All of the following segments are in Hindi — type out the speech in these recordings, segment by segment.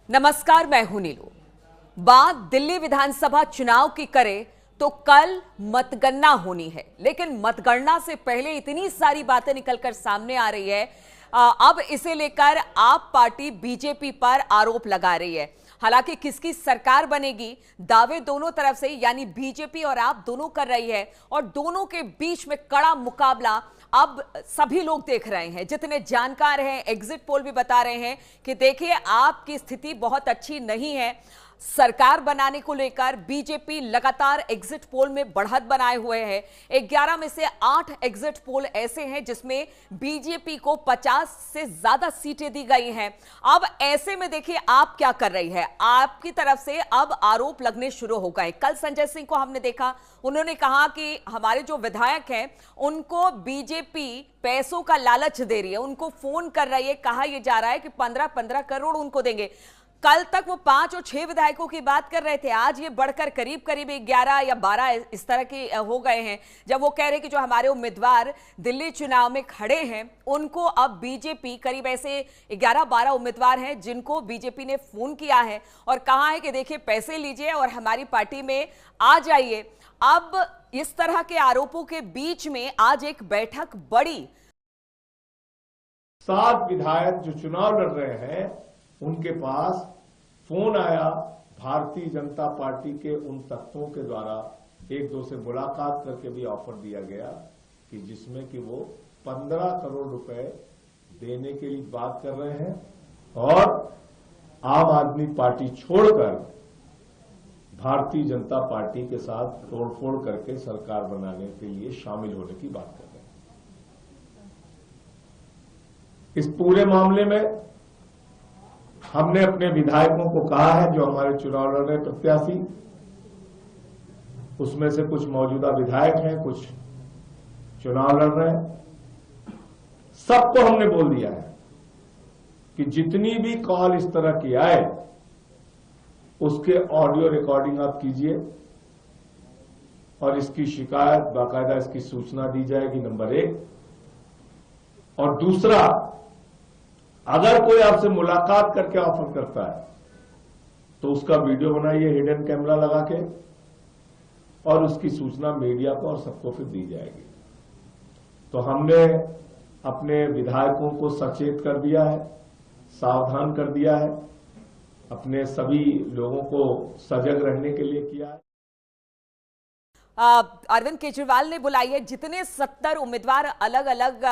नमस्कार, मैं हूं नीलू। बात दिल्ली विधानसभा चुनाव की करें तो कल मतगणना होनी है, लेकिन मतगणना से पहले इतनी सारी बातें निकलकर सामने आ रही है। अब इसे लेकर आप पार्टी बीजेपी पर आरोप लगा रही है। हालांकि किसकी सरकार बनेगी, दावे दोनों तरफ से यानी बीजेपी और आप दोनों कर रही है, और दोनों के बीच में कड़ा मुकाबला अब सभी लोग देख रहे हैं। जितने जानकार हैं, एग्जिट पोल भी बता रहे हैं कि देखिए आपकी स्थिति बहुत अच्छी नहीं है। सरकार बनाने को लेकर बीजेपी लगातार एग्जिट पोल में बढ़त बनाए हुए है। 11 में से 8 एग्जिट पोल ऐसे हैं जिसमें बीजेपी को 50 से ज्यादा सीटें दी गई हैं। अब ऐसे में देखिए आप क्या कर रही है, आपकी तरफ से अब आरोप लगने शुरू हो गए। कल संजय सिंह को हमने देखा, उन्होंने कहा कि हमारे जो विधायक हैं उनको बीजेपी पैसों का लालच दे रही है, उनको फोन कर रही है, कहा यह जा रहा है कि 15-15 करोड़ उनको देंगे। कल तक वो 5 और 6 विधायकों की बात कर रहे थे, आज ये बढ़कर करीब करीब 11 या 12 इस तरह के हो गए हैं, जब वो कह रहे कि जो हमारे उम्मीदवार दिल्ली चुनाव में खड़े हैं उनको अब बीजेपी, करीब ऐसे 11-12 उम्मीदवार हैं जिनको बीजेपी ने फोन किया है और कहा है कि देखिए पैसे लीजिए और हमारी पार्टी में आ जाइए। अब इस तरह के आरोपों के बीच में आज एक बैठक बड़ी। 7 विधायक जो चुनाव लड़ रहे हैं उनके पास फोन आया भारतीय जनता पार्टी के उन तत्वों के द्वारा, एक दो से मुलाकात करके भी ऑफर दिया गया कि जिसमें कि वो 15 करोड़ रुपए देने के लिए बात कर रहे हैं और आम आदमी पार्टी छोड़कर भारतीय जनता पार्टी के साथ तोड़फोड़ करके सरकार बनाने के लिए शामिल होने की बात कर रहे हैं। इस पूरे मामले में हमने अपने विधायकों को कहा है, जो हमारे चुनाव लड़ रहे प्रत्याशी, उसमें से कुछ मौजूदा विधायक हैं, कुछ चुनाव लड़ रहे हैं, सबको हमने बोल दिया है कि जितनी भी कॉल इस तरह की आए उसके ऑडियो रिकॉर्डिंग आप कीजिए और इसकी शिकायत बाकायदा, इसकी सूचना दी जाएगी, नंबर 1। और दूसरा, अगर कोई आपसे मुलाकात करके ऑफर करता है तो उसका वीडियो बनाइए हिडन कैमरा लगा के और उसकी सूचना मीडिया को और सबको फिर दी जाएगी। तो हमने अपने विधायकों को सचेत कर दिया है, सावधान कर दिया है, अपने सभी लोगों को सजग रहने के लिए किया है। अरविंद केजरीवाल ने बुलाई है, जितने 70 उम्मीदवार अलग अलग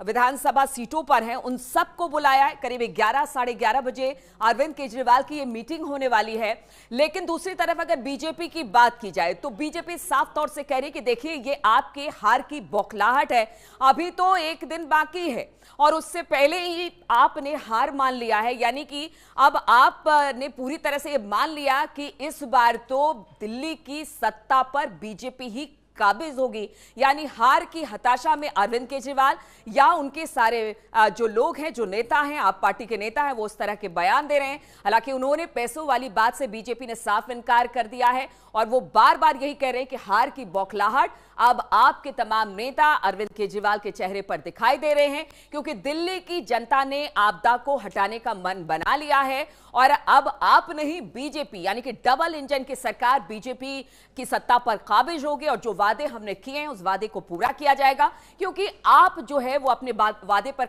विधानसभा सीटों पर हैं उन सबको बुलाया है। करीब 11-11:30 बजे अरविंद केजरीवाल की ये मीटिंग होने वाली है। लेकिन दूसरी तरफ अगर बीजेपी की बात की जाए तो बीजेपी साफ तौर से कह रही है कि देखिए ये आपके हार की बौखलाहट है, अभी तो एक दिन बाकी है और उससे पहले ही आपने हार मान लिया है। यानी कि अब आपने पूरी तरह से ये मान लिया कि इस बार तो दिल्ली की सत्ता पर बीजेपी ही काबिज होगी। यानी हार की हताशा में अरविंद केजरीवाल या उनके सारे जो लोग हैं, जो नेता हैं, आप पार्टी के नेता हैं, वो उस तरह के बयान दे रहे हैं। हालांकि उन्होंने पैसों वाली बात से बीजेपी ने साफ इनकार कर दिया है और वो बार बार यही कह रहे हैं कि हार की बौखलाहट अब आपके तमाम नेता अरविंद केजरीवाल के चेहरे पर दिखाई दे रहे हैं, क्योंकि दिल्ली की जनता ने आपदा को हटाने का मन बना लिया है और अब आप नहीं, बीजेपी यानी कि डबल इंजन की सरकार बीजेपी की सत्ता पर काबिज होगी और जो वादे हमने किए हैं उस वादे को पूरा किया जाएगा। क्योंकि आप जो है वो अपने वादे पर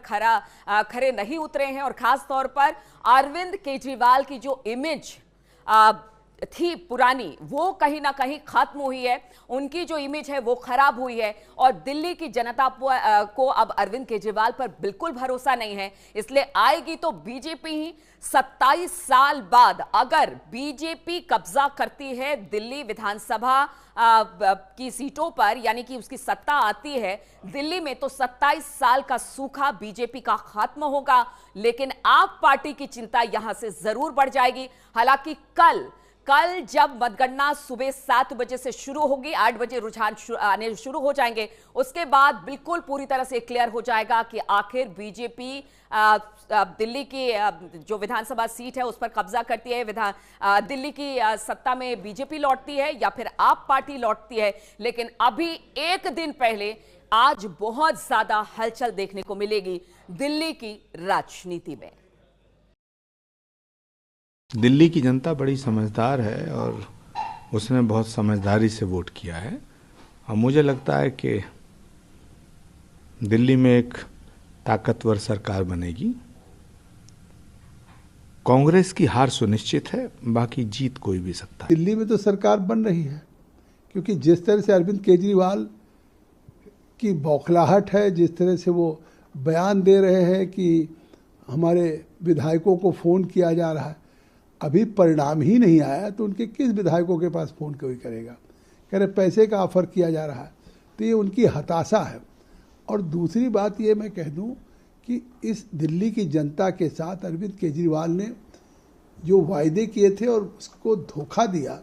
खरे नहीं उतरे हैं और खास तौर पर अरविंद केजरीवाल की जो इमेज थी पुरानी, वो कहीं ना कहीं खत्म हुई है, उनकी जो इमेज है वो खराब हुई है और दिल्ली की जनता को अब अरविंद केजरीवाल पर बिल्कुल भरोसा नहीं है। इसलिए आएगी तो बीजेपी ही। 27 साल बाद अगर बीजेपी कब्जा करती है दिल्ली विधानसभा की सीटों पर, यानी कि उसकी सत्ता आती है दिल्ली में, तो 27 साल का सूखा बीजेपी का खत्म होगा। लेकिन आप पार्टी की चिंता यहां से जरूर बढ़ जाएगी। हालांकि कल जब मतगणना सुबह 7 बजे से शुरू होगी, 8 बजे रुझान आने शुरू हो जाएंगे, उसके बाद बिल्कुल पूरी तरह से क्लियर हो जाएगा कि आखिर बीजेपी दिल्ली की जो विधानसभा सीट है उस पर कब्जा करती है, दिल्ली की सत्ता में बीजेपी लौटती है या फिर आप पार्टी लौटती है। लेकिन अभी एक दिन पहले आज बहुत ज्यादा हलचल देखने को मिलेगी दिल्ली की राजनीति में। दिल्ली की जनता बड़ी समझदार है और उसने बहुत समझदारी से वोट किया है और मुझे लगता है कि दिल्ली में एक ताकतवर सरकार बनेगी। कांग्रेस की हार सुनिश्चित है, बाकी जीत कोई भी सकता है। दिल्ली में तो सरकार बन रही है, क्योंकि जिस तरह से अरविंद केजरीवाल की बौखलाहट है, जिस तरह से वो बयान दे रहे हैं कि हमारे विधायकों को फ़ोन किया जा रहा है, अभी परिणाम ही नहीं आया तो उनके किस विधायकों के पास फ़ोन कोई करेगा। कह रहे पैसे का ऑफर किया जा रहा है, तो ये उनकी हताशा है। और दूसरी बात ये मैं कह दूं कि इस दिल्ली की जनता के साथ अरविंद केजरीवाल ने जो वायदे किए थे और उसको धोखा दिया।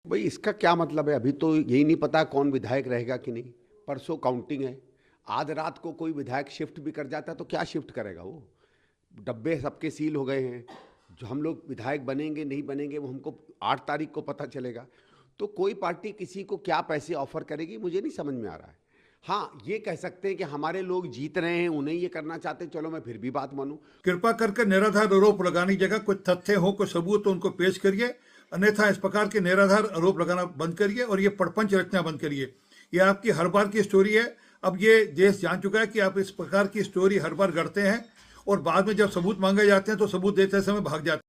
भाई इसका क्या मतलब है? अभी तो यही नहीं पता कौन विधायक रहेगा कि नहीं। परसों काउंटिंग है, आज रात को कोई विधायक शिफ्ट भी कर जाता है तो क्या शिफ्ट करेगा वो? डब्बे सबके सील हो गए हैं। जो हम लोग विधायक बनेंगे नहीं बनेंगे वो हमको 8 तारीख को पता चलेगा। तो कोई पार्टी किसी को क्या पैसे ऑफर करेगी मुझे नहीं समझ में आ रहा है। हाँ, ये कह सकते हैं कि हमारे लोग जीत रहे हैं, उन्हें ये करना चाहते हैं, चलो मैं फिर भी बात मानूं। कृपा करके निराधार आरोप लगाने की जगह कोई तथ्य हो, कोई सबूत तो उनको पेश करिए, अन्यथा इस प्रकार के निराधार आरोप लगाना बंद करिए और ये प्रपंच रचना बंद करिए। ये आपकी हर बार की स्टोरी है। अब ये देश जान चुका है कि आप इस प्रकार की स्टोरी हर बार गढ़ते हैं और बाद में जब सबूत मांगे जाते हैं तो सबूत देते समय भाग जाते हैं।